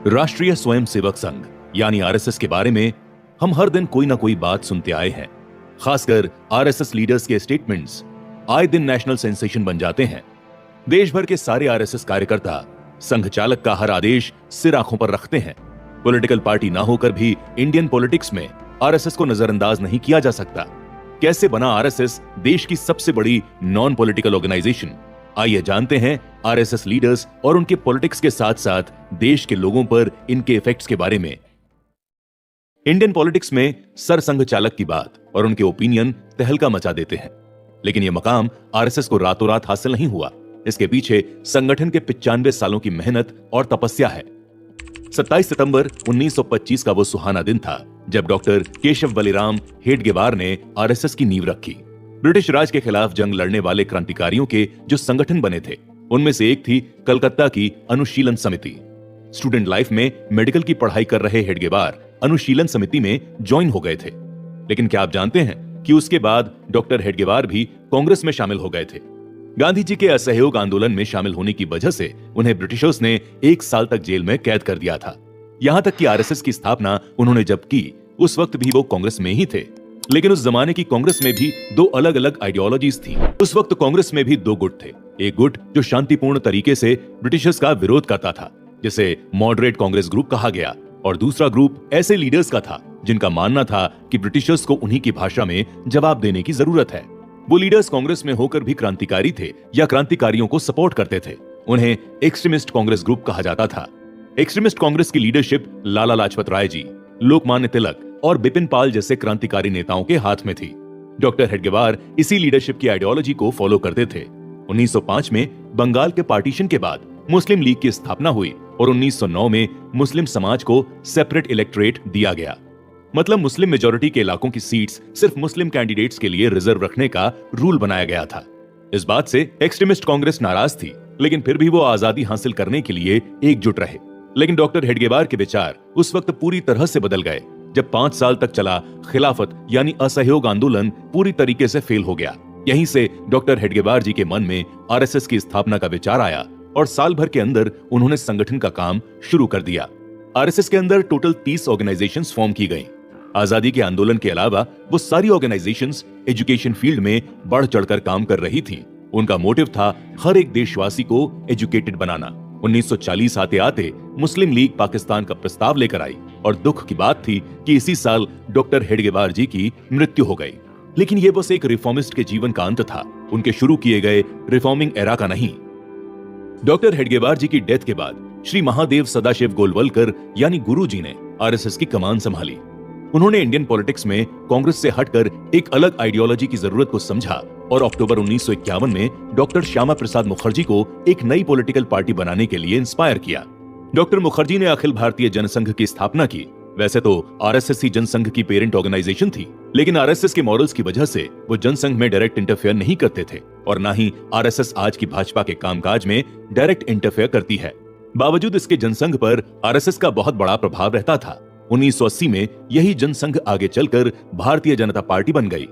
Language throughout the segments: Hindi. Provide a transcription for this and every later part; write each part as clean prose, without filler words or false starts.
राष्ट्रीय स्वयंसेवक संघ यानी आरएसएस के बारे में हम हर दिन कोई ना कोई बात सुनते आए हैं। खासकर आरएसएस लीडर्स के स्टेटमेंट्स आए दिन नेशनल सेंसेशन बन जाते हैं। देश भर के सारे आरएसएस कार्यकर्ता संघ चालक का हर आदेश सिर आंखों पर रखते हैं। पॉलिटिकल पार्टी ना होकर भी इंडियन पॉलिटिक्स में आरएसएस को नजरअंदाज नहीं किया जा सकता। कैसे बना आरएसएस देश की सबसे बड़ी नॉन पॉलिटिकल ऑर्गेनाइजेशन? आइए जानते हैं आरएसएस लीडर्स और उनके पॉलिटिक्स के साथ साथ देश के लोगों पर इनके इफेक्ट्स के बारे में। इंडियन पॉलिटिक्स में सर संघ चालक की बात और उनके ओपिनियन तहलका मचा देते हैं, लेकिन यह मकाम आरएसएस को रातों रात हासिल नहीं हुआ। इसके पीछे संगठन के 95 सालों की मेहनत और तपस्या है। 27 सितंबर 1925 का वो सुहाना दिन था जब डॉक्टर केशव बलिराम हेडगेवार ने आरएसएस की नींव रखी। ब्रिटिश राज के खिलाफ जंग लड़ने वाले क्रांतिकारियों के जो संगठन बने थे, उनमें से एक थी कलकत्ता की अनुशीलन समिति। स्टूडेंट लाइफ में मेडिकल की पढ़ाई कर रहे हेडगेवार अनुशीलन समिति में ज्वाइन हो गए थे। लेकिन क्या आप जानते हैं कि उसके बाद डॉक्टर हेडगेवार भी कांग्रेस में शामिल हो गए थे। गांधी जी के असहयोग आंदोलन में शामिल होने की वजह से उन्हें ब्रिटिशर्स ने 1 साल तक जेल में कैद कर दिया था। यहां तक कि आरएसएस की स्थापना उन्होंने जब की, उस वक्त भी वो कांग्रेस में ही थे। लेकिन उस जमाने की कांग्रेस में भी 2 अलग अलग आइडियोलॉजीज थी। उस वक्त कांग्रेस में भी 2 गुट थे। एक गुट जो शांतिपूर्ण तरीके से ब्रिटिशर्स का विरोध करता था, जिसे मॉडरेट कांग्रेस ग्रुप कहा गया, और दूसरा ग्रुप ऐसे लीडर्स का था जिनका मानना था कि ब्रिटिशर्स को उन्हीं की भाषा में जवाब देने की जरूरत है। वो लीडर्स कांग्रेस में होकर भी क्रांतिकारी थे या क्रांतिकारियों को सपोर्ट करते थे। उन्हें एक्सट्रीमिस्ट कांग्रेस ग्रुप कहा जाता था। एक्सट्रीमिस्ट कांग्रेस की लीडरशिप लाला लाजपत राय जी, लोकमान्य तिलक और बिपिन पाल जैसे क्रांतिकारी नेताओं के हाथ में थी। डॉक्टर हेडगेवार इसी लीडरशिप की आइडियोलॉजी को फॉलो करते थे। 1905 में बंगाल के पार्टीशन के बाद मुस्लिम लीग की स्थापना हुई और 1909 में मुस्लिम समाज को सेपरेट इलेक्टोरेट दिया गया। मतलब मुस्लिम मेजॉरिटी के इलाकों की सीट्स सिर्फ मुस्लिम कैंडिडेट्स के लिए रिजर्व रखने का रूल बनाया गया था। इस बात से एक्सट्रीमिस्ट कांग्रेस नाराज थी, लेकिन फिर भी वो आजादी हासिल करने के लिए एकजुट रहे। लेकिन डॉक्टर हेडगेवार के विचार उस वक्त पूरी तरह से बदल गए जब 5 साल तक चला खिलाफत यानी असहयोग आंदोलन पूरी तरीके से फेल हो गया। यहीं से डॉक्टर हेडगेवार जी के मन में आरएसएस की स्थापना का विचार आया और साल भर के अंदर उन्होंने संगठन का काम शुरू कर दिया। आरएसएस के अंदर टोटल 30 ऑर्गेनाइजेशंस फॉर्म की गई। आजादी के आंदोलन के अलावा वो सारी ऑर्गेनाइजेशंस एजुकेशन फील्ड में बढ़ चढ़कर काम कर रही थी। उनका मोटिव था हर एक देशवासी को एजुकेटेड बनाना। 1940 आते आते मुस्लिम लीग पाकिस्तान का प्रस्ताव लेकर आई और दुख की बात थी कि इसी साल डॉक्टर हेडगेवार जी की मृत्यु हो गई। लेकिन यह बस एक रिफॉर्मिस्ट के जीवन का अंत था, उनके शुरू किए गए रिफॉर्मिंग एरा का नहीं। डॉक्टर हेडगेवार जी की डेथ के बाद श्री महादेव सदाशिव गोलवलकर यानी गुरु जी ने आरएसएस की कमान संभाली। उन्होंने इंडियन पॉलिटिक्स में कांग्रेस से हटकर एक अलग आइडियोलॉजी की जरूरत को समझा और अक्टूबर 1951 में डॉक्टर श्यामा प्रसाद मुखर्जी को एक नई पॉलिटिकल पार्टी बनाने के लिए इंस्पायर किया। डॉक्टर मुखर्जी ने अखिल भारतीय जनसंघ की स्थापना की। वैसे तो आरएसएस ही जनसंघ की पेरेंट ऑर्गेनाइजेशन थी, लेकिन आरएसएस के मॉडल्स की वजह से वो जनसंघ में डायरेक्ट इंटरफेयर नहीं करते थे और ना ही आरएसएस आज की भाजपा के कामकाज में डायरेक्ट इंटरफेयर करती है। बावजूद इसके जनसंघ पर आरएसएस का बहुत बड़ा प्रभाव रहता था। 1980 में यही जनसंघ आगे चलकर भारतीय जनता पार्टी बन गई।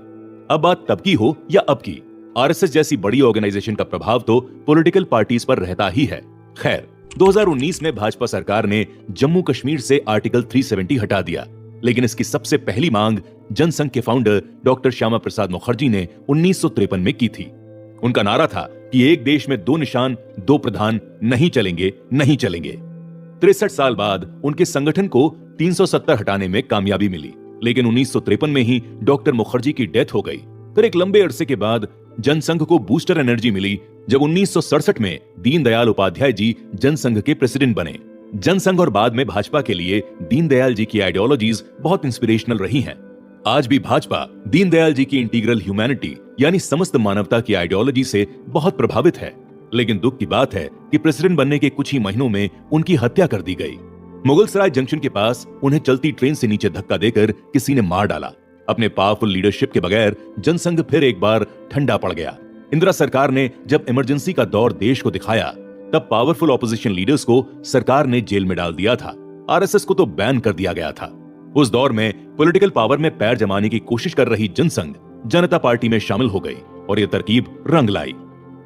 अब बात तब की हो या अब की, आरएसएस जैसी बड़ी ऑर्गेनाइजेशन का प्रभाव तो पॉलिटिकल पार्टीज पर रहता ही है। खैर, 2019 में भाजपा सरकार ने जम्मू कश्मीर से आर्टिकल 370 हटा दिया, लेकिन इसकी सबसे पहली मांग जनसंघ के फाउंडर डॉक्टर श्यामा प्रसाद मुखर्जी ने 1953 में की थी। उनका नारा था कि एक देश में 2 निशान 2 प्रधान नहीं चलेंगे, नहीं चलेंगे। 63 साल बाद उनके संगठन को 370 हटाने में कामयाबी मिली, लेकिन 1953 में ही डॉक्टर मुखर्जी की डेथ हो गई। फिर एक लंबे अरसे के बाद जनसंघ को बूस्टर एनर्जी मिली जब 1967 में दीनदयाल उपाध्याय जी जनसंघ के प्रेसिडेंट बने। जनसंघ और बाद में भाजपा के लिए दीनदयाल जी की आइडियोलॉजीज बहुत इंस्पिरेशनल रही हैं। आज भी भाजपा दीनदयाल जी की इंटीग्रल ह्यूमैनिटी यानी समस्त मानवता की आइडियोलॉजी से बहुत प्रभावित है। लेकिन दुख की बात है कि प्रेसिडेंट बनने के कुछ ही महीनों में उनकी हत्या कर दी गई। मुगलसराय जंक्शन के पास उन्हें चलती ट्रेन से नीचे धक्का देकर किसी ने मार डाला। अपने पावरफुल लीडरशिप के बगैर जनसंघ फिर एक बार ठंडा पड़ गया। इंदिरा सरकार ने जब इमरजेंसी का दौर देश को दिखाया, तब पावरफुल ऑपोजिशन लीडर्स को सरकार ने जेल में डाल दिया था। आरएसएस को तो बैन कर दिया गया था। उस दौर में पॉलिटिकल पावर में पैर जमाने की कोशिश कर रही जनसंघ जनता पार्टी में शामिल हो गई और यह तरकीब रंग लाई।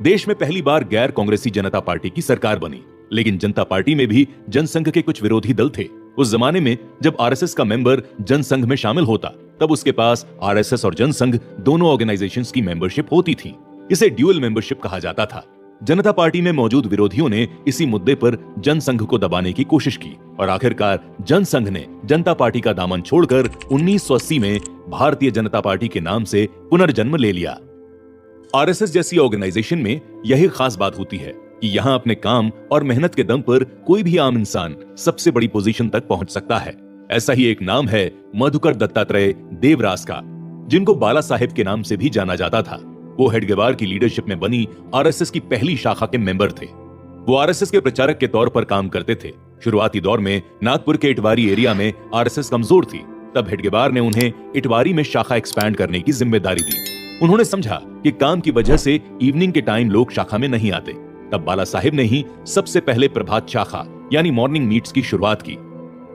देश में पहली बार गैर कांग्रेसी जनता पार्टी की सरकार बनी। लेकिन जनता पार्टी में भी जनसंघ के कुछ विरोधी दल थे। उस जमाने में जब आरएसएस का मेंबर जनसंघ में शामिल होता तब उसके पास आरएसएस और जनसंघ दोनों ऑर्गेनाइजेशंस की मेंबरशिप होती थी। इसे ड्यूअल मेंबरशिप कहा जाता था। जनता पार्टी में मौजूद विरोधियों ने इसी मुद्दे पर जनसंघ को दबाने की कोशिश की और आखिरकार जनसंघ ने जनता पार्टी का दामन छोड़कर 1980 में भारतीय जनता पार्टी के नाम से पुनर्जन्म ले लिया। आरएसएस जैसी ऑर्गेनाइजेशन में यही खास बात होती है कि यहाँ अपने काम और मेहनत के दम पर कोई भी आम इंसान सबसे बड़ी पोजीशन तक पहुंच सकता है। ऐसा ही एक नाम है मधुकर दत्तात्रेय देवरास का, जिनको बाला साहेब के नाम से भी जाना जाता था। वो हेडगेवार की लीडरशिप में बनी आरएसएस की पहली शाखा के मेंबर थे। वो आरएसएस के प्रचारक के तौर पर काम करते थे। शुरुआती दौर में नागपुर के इटवारी एरिया में आरएसएस कमजोर थी। तब हेडगेवार ने उन्हें इटवारी में शाखा एक्सपैंड करने की जिम्मेदारी दी। उन्होंने समझा कि काम की वजह से इवनिंग के टाइम लोग शाखा में नहीं आते। तब बाला साहेब ने ही सबसे पहले प्रभात शाखा यानी मॉर्निंग मीट्स की शुरुआत की।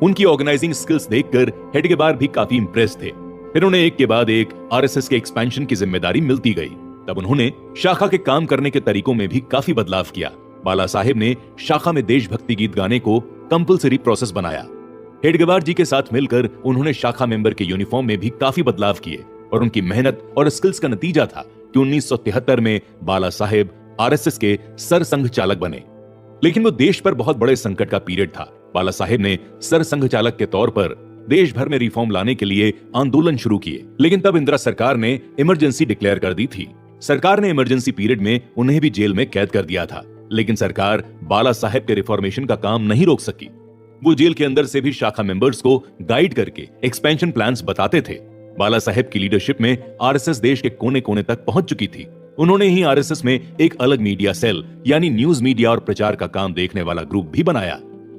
उनकी ऑर्गेनाइजिंग स्किल्स देखकर हेडगेवार भी काफी इंप्रेस थे। फिर उन्हें एक के बाद एक आरएसएस के एक्सपेंशन की जिम्मेदारी मिलती गई। तब उन्होंने शाखा के काम करने के तरीकों में भी काफी बदलाव किया। बाला साहेब ने शाखा में देशभक्ति गीत गाने को कंपलसरी प्रोसेस बनाया। हेडगेवार जी के साथ मिलकर उन्होंने शाखा मेंबर के यूनिफॉर्म में भी काफी बदलाव किए और उनकी मेहनत और स्किल्स का नतीजा था कि 1973 में बाला साहेब आरएसएस के सरसंघ चालक बने। लेकिन वो देश पर बहुत बड़े संकट का पीरियड था। बाला साहेब ने सरसंघ चालक के तौर पर देश भर में रिफॉर्म लाने के लिए आंदोलन शुरू किए, लेकिन तब इंदिरा सरकार ने इमरजेंसी डिक्लेयर कर दी थी। सरकार ने इमरजेंसी पीरियड में उन्हें भी जेल में कैद कर दिया था, लेकिन सरकार बाला साहेब के रिफॉर्मेशन का काम नहीं रोक सकी। वो जेल के अंदर से भी शाखा मेंबर्स को गाइड करके एक्सपेंशन प्लान्स बताते थे। बाला साहेब की लीडरशिप में आरएसएस देश के कोने कोने तक पहुंच चुकी थी। उन्होंने ही आरएसएस में एक अलग मीडिया सेल यानी न्यूज मीडिया और प्रचार का काम देखने वाला ग्रुप भी बनाया।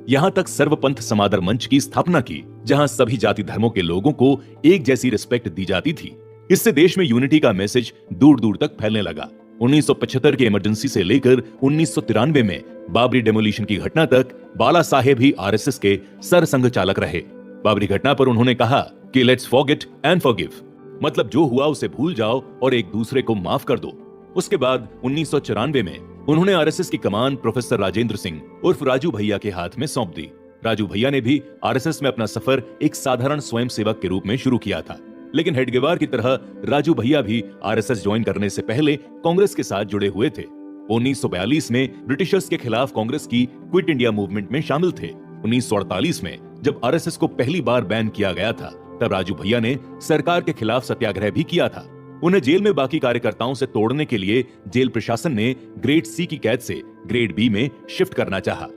यहाँ तक सर्वपंथ समादर मंच की स्थापना की, जहाँ सभी जाति धर्मों के लोगों को एक जैसी रिस्पेक्ट दी जाती थी। इससे देश में यूनिटी का मैसेज दूर दूर तक फैलने लगा। 1975 के इमरजेंसी से लेकर 1993 में बाबरी डेमोलिशन की घटना तक बाला साहेब ही आरएसएस के सरसंघ चालक रहे। बाबरी घटना पर उन्होंने कहा कि लेट्स फॉरगेट एंड फॉरगिव, मतलब जो हुआ उसे भूल जाओ और एक दूसरे को माफ कर दो। उसके बाद 1994 में उन्होंने आरएसएस की कमान प्रोफेसर राजेंद्र सिंह उर्फ राजू भैया के हाथ में सौंप दी। राजू भैया ने भी आरएसएस में अपना सफर एक साधारण स्वयंसेवक के रूप में शुरू किया था, लेकिन हेडगेवार की तरह राजू भैया भी आरएसएस ज्वाइन करने से पहले कांग्रेस के साथ जुड़े हुए थे। 1942 में ब्रिटिशर्स के खिलाफ कांग्रेस की क्विट इंडिया मूवमेंट में शामिल थे। 1948 में जब आरएसएस को पहली बार बैन किया गया था, तब राजू भैया ने सरकार के खिलाफ सत्याग्रह भी किया था। उन्हें जेल में बाकी कार्यकर्ताओं से तोड़ने के लिए जेल प्रशासन ने ग्रेड सी की कैद से ग्रेड बी में शिफ्ट करना चाहा,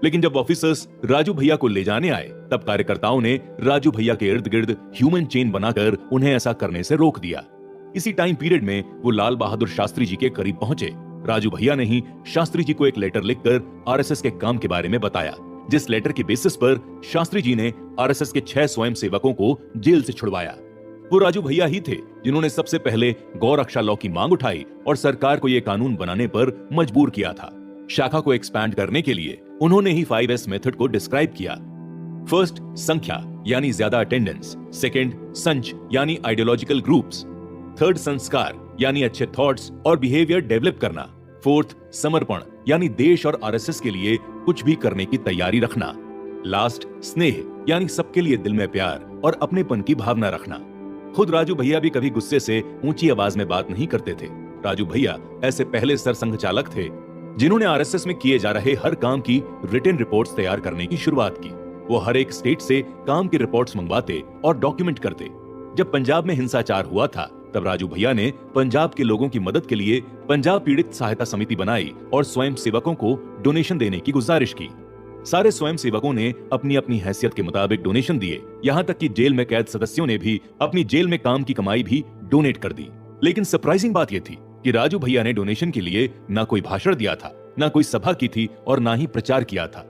लेकिन जब ऑफिसर्स राजू भैया को ले जाने आए तब कार्यकर्ताओं ने राजू भैया के इर्द गिर्द ह्यूमन चेन बनाकर उन्हें ऐसा करने से रोक दिया। इसी टाइम पीरियड में वो लाल बहादुर शास्त्री जी के करीब पहुंचे। राजू भैया ने ही शास्त्री जी को एक लेटर लिखकर आरएसएस के काम के बारे में बताया, जिस लेटर के बेसिस पर शास्त्री जी ने आरएसएस के 6 स्वयं सेवकों को जेल से छुड़वाया। वो राजू भैया ही थे जिन्होंने सबसे पहले गौ रक्षा लॉ की मांग उठाई और सरकार को यह कानून बनाने पर मजबूर किया था। शाखा को एक्सपैंड करने के लिए उन्होंने ही 5S मेथड को डिस्क्राइब किया। फर्स्ट, संख्या यानी ज्यादा अटेंडेंस। सेकंड, संच यानी आइडियोलॉजिकल ग्रुप्स। थर्ड, संस्कार यानी अच्छे थॉट्स और बिहेवियर डेवलप करना। फोर्थ, समर्पण यानी देश और आरएसएस के लिए कुछ भी करने की तैयारी रखना। लास्ट, स्नेह यानी सबके लिए दिल में प्यार और अपनेपन की भावना रखना। खुद राजू भैया भी कभी गुस्से से ऊंची आवाज में बात नहीं करते थे। राजू भैया ऐसे पहले सरसंघ चालक थे जिन्होंने आरएसएस में किए जा रहे हर काम की रिटन रिपोर्ट्स तैयार करने की शुरुआत की। वो हर एक स्टेट से काम की रिपोर्ट्स मंगवाते और डॉक्यूमेंट करते। जब पंजाब में हिंसाचार हुआ था तब राजू भैया ने पंजाब के लोगों की मदद के लिए पंजाब पीड़ित सहायता समिति बनाई और स्वयं सेवकों को डोनेशन देने की गुजारिश की। सारे स्वयं सेवकों ने अपनी अपनी हैसियत के मुताबिक डोनेशन दिए। यहाँ तक कि जेल में कैद सदस्यों ने भी अपनी जेल में काम की कमाई भी डोनेट कर दी। लेकिन सरप्राइजिंग बात यह थी कि राजू भैया ने डोनेशन के लिए ना कोई भाषण दिया था, ना कोई सभा की थी और ना ही प्रचार किया था।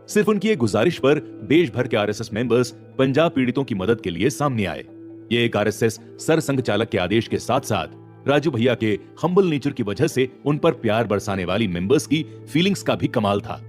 सिर्फ उनकी एक गुजारिश पर देश भर के आरएसएस मेंबर्स पंजाब पीड़ितों की मदद के लिए सामने आए। ये एक आरएसएस सरसंघ चालक के आदेश के साथ साथ राजू भैया के हम्बल नेचर की वजह से उन पर प्यार बरसाने वाली मेंबर्स की फीलिंग्स का भी कमाल था।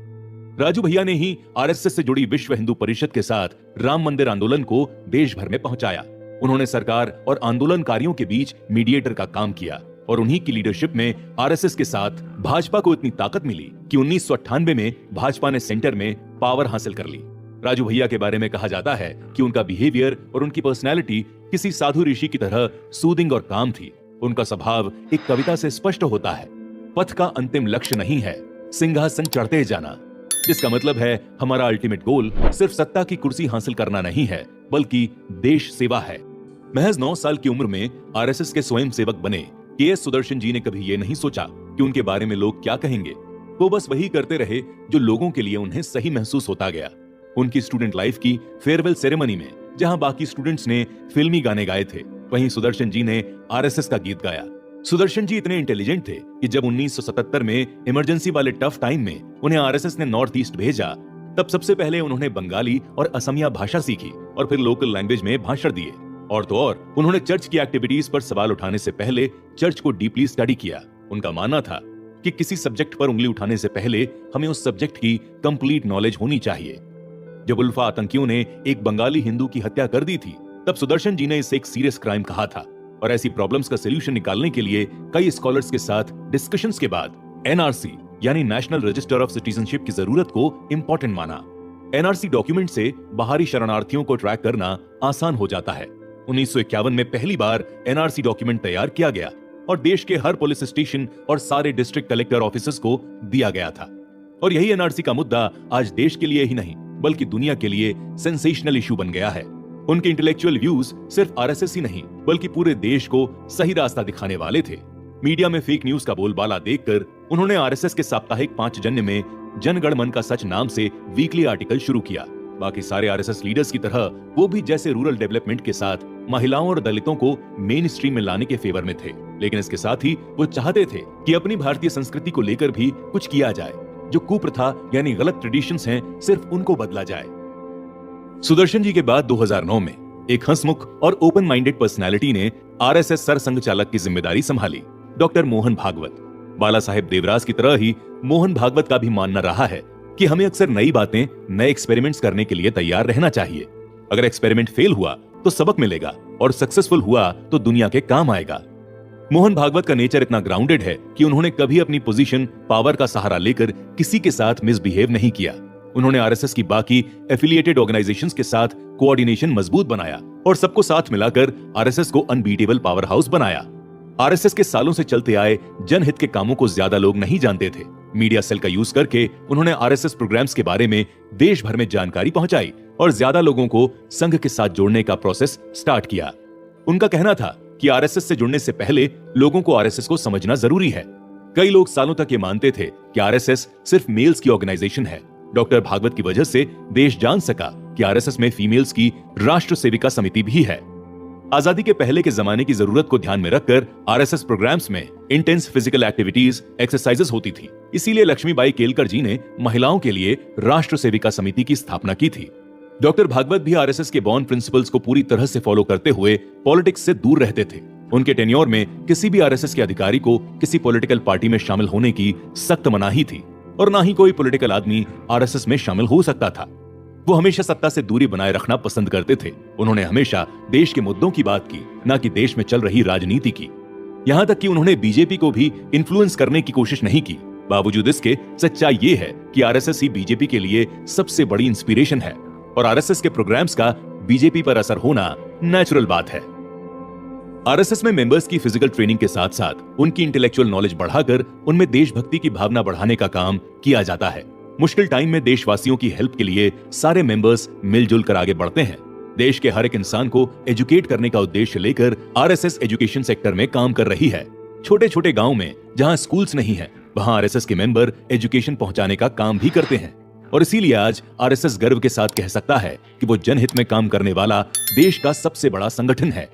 राजू भैया ने ही आरएसएस से जुड़ी विश्व हिंदू परिषद के साथ राम मंदिर आंदोलन को देश भर में पहुंचाया। उन्होंने सरकार और आंदोलनकारियों के बीच मीडिएटर का काम किया। और उन्हीं की लीडरशिप में आरएसएस के साथ भाजपा को इतनी ताकत मिली कि 1998 में भाजपा ने सेंटर में पावर हासिल कर ली। राजू भैया के बारे में कहा जाता है कि उनका बिहेवियर और उनकी पर्सनैलिटी किसी साधु ऋषि की तरह सूदिंग और काम थी। उनका स्वभाव एक कविता से स्पष्ट होता है, पथ का अंतिम लक्ष्य नहीं है सिंहासन चढ़ते जाना, जिसका मतलब है हमारा अल्टीमेट गोल सिर्फ सत्ता की कुर्सी हासिल करना नहीं है बल्कि देश सेवा है। महज 9 साल की उम्र में आरएसएस के स्वयं सेवक बने के.एस. सुदर्शन जी ने कभी ये नहीं सोचा कि उनके बारे में लोग क्या कहेंगे। वो बस वही करते रहे जो लोगों के लिए उन्हें सही महसूस होता गया। उनकी स्टूडेंट लाइफ की फेयरवेल सेरेमनी में जहां बाकी स्टूडेंट्स ने फिल्मी गाने गाए थे, वहीं सुदर्शन जी ने आरएसएस का गीत गाया। सुदर्शन जी इतने इंटेलिजेंट थे कि जब 1977 में इमरजेंसी वाले टफ टाइम में उन्हें आरएसएस ने नॉर्थ ईस्ट भेजा, तब सबसे पहले उन्होंने बंगाली और असमिया भाषा सीखी और फिर लोकल लैंग्वेज में भाषण दिए। और तो और उन्होंने चर्च की एक्टिविटीज पर सवाल उठाने से पहले चर्च को डीपली स्टडी किया। उनका मानना था कि किसी सब्जेक्ट पर उंगली उठाने से पहले हमें उस सब्जेक्ट की कंप्लीट नॉलेज होनी चाहिए। जब उल्फा आतंकियों ने एक बंगाली हिंदू की हत्या कर दी थी, तब सुदर्शन जी ने इसे एक सीरियस क्राइम कहा था और ऐसी प्रॉब्लम्स का सॉल्यूशन निकालने के लिए कई स्कॉलर्स के साथ डिस्कशंस के बाद एनआरसी यानी नेशनल रजिस्टर ऑफ सिटीजनशिप की जरूरत को इंपॉर्टेंट माना। एनआरसी डॉक्यूमेंट से बाहरी शरणार्थियों को ट्रैक करना आसान हो जाता है। 1951 में पहली बार एनआरसी डॉक्यूमेंट तैयार किया गया और देश के हर पुलिस स्टेशन और सारे डिस्ट्रिक्ट कलेक्टर ऑफिसर्स को दिया गया था। और यही एनआरसी का मुद्दा आज देश के लिए ही नहीं बल्कि दुनिया के लिए सेंसेशनल इशू बन गया है। उनके इंटेलेक्चुअल व्यूज सिर्फ आरएसएस ही नहीं बल्कि पूरे देश को सही रास्ता दिखाने वाले थे। मीडिया में फेक न्यूज का बोलबाला देखकर उन्होंने आरएसएस के साप्ताहिक 5 जन्य में जनगण मन का सच नाम से वीकली आर्टिकल शुरू किया। बाकी सारे आरएसएस लीडर्स की तरह वो भी जैसे रूरल डेवलपमेंट के साथ महिलाओं और दलितों को मेन स्ट्रीम में लाने के फेवर में थे, लेकिन इसके साथ ही वो चाहते थे कि अपनी भारतीय संस्कृति को लेकर भी कुछ किया जाए। जो कुप्रथा यानी गलत ट्रेडिशंस हैं, सिर्फ उनको बदला जाए। सुदर्शन जी के बाद 2009 में एक हंसमुख और ओपन माइंडेड पर्सनालिटी ने आरएसएस सरसंघ चालक की जिम्मेदारी संभाली, डॉक्टर मोहन भागवत। बाला साहेब देवराज की तरह ही मोहन भागवत का भी मानना रहा है कि हमें अक्सर नई बातें, नए एक्सपेरिमेंट्स करने के लिए तैयार रहना चाहिए। अगर एक्सपेरिमेंट फेल हुआ तो सबक मिलेगा और सक्सेसफुल हुआ तो दुनिया के काम आएगा। मोहन भागवत का नेचर इतना ग्राउंडेड है कि उन्होंने कभी अपनी पोजीशन, पावर का सहारा लेकर किसी के साथ मिसबिहेव नहीं किया। उन्होंने आरएसएस की बाकी एफिलिएटेड ऑर्गेनाइजेशंस के साथ कोऑर्डिनेशन मजबूत बनाया और सबको साथ मिलाकर आरएसएस को अनबीटेबल पावर हाउस बनाया। आरएसएस के सालों से चलते आए जनहित के कामों को ज्यादा लोग नहीं जानते थे। मीडिया सेल का यूज करके उन्होंने आरएसएस प्रोग्राम्स के बारे में देश भर में जानकारी पहुंचाई और ज्यादा लोगों को संघ के साथ जोड़ने का प्रोसेस स्टार्ट किया। उनका कहना था कि आरएसएस से जुड़ने से पहले लोगों को आरएसएस को समझना जरूरी है। कई लोग सालों तक ये मानते थे कि आरएसएस सिर्फ मेल्स की ऑर्गेनाइजेशन है। डॉक्टर भागवत की वजह से देश जान सका कि आरएसएस में फीमेल्स की राष्ट्र सेविका समिति भी है। आजादी के पहले के जमाने की जरूरत को ध्यान में रखकर आरएसएस प्रोग्राम्स में इंटेंस फिजिकल एक्टिविटीज, एक्सरसाइजेस होती थी। इसीलिए लक्ष्मीबाई केलकर जी ने महिलाओं के लिए राष्ट्र सेविका समिति की स्थापना की थी। डॉक्टर भागवत भी आरएसएस के बॉर्न प्रिंसिपल्स को पूरी तरह से फॉलो करते हुए पॉलिटिक्स से दूर रहते थे। उनके टेन्योर में किसी भी आरएसएस के अधिकारी को किसी पॉलिटिकल पार्टी में शामिल होने की सख्त मनाही थी और ना ही कोई पॉलिटिकल आदमी आरएसएस में शामिल हो सकता था। वो हमेशा सत्ता से दूरी बनाए रखना पसंद करते थे। उन्होंने हमेशा देश के मुद्दों की बात की, ना कि देश में चल रही राजनीति की। यहाँ तक कि उन्होंने बीजेपी को भी इन्फ्लुएंस करने की कोशिश नहीं की। बावजूद इसके सच्चाई ये है कि आरएसएस ही बीजेपी के लिए सबसे बड़ी इंस्पिरेशन है और आरएसएस के प्रोग्राम्स का बीजेपी पर असर होना नेचुरल बात है। आरएसएस में मेंबर्स की फिजिकल ट्रेनिंग के साथ साथ उनकी इंटेलेक्चुअल नॉलेज बढ़ाकर उनमें देशभक्ति की भावना बढ़ाने का काम किया जाता है। मुश्किल टाइम में देशवासियों की हेल्प के लिए सारे मेंबर्स मिलजुल कर आगे बढ़ते हैं। देश के हर एक इंसान को एजुकेट करने का उद्देश्य लेकर आरएसएस एजुकेशन सेक्टर में काम कर रही है। छोटे छोटे गांव में जहां स्कूल्स नहीं है, वहां आरएसएस के मेंबर एजुकेशन पहुंचाने का काम भी करते हैं। और इसीलिए आज आरएसएस गर्व के साथ कह सकता है कि वो जनहित में काम करने वाला देश का सबसे बड़ा संगठन है।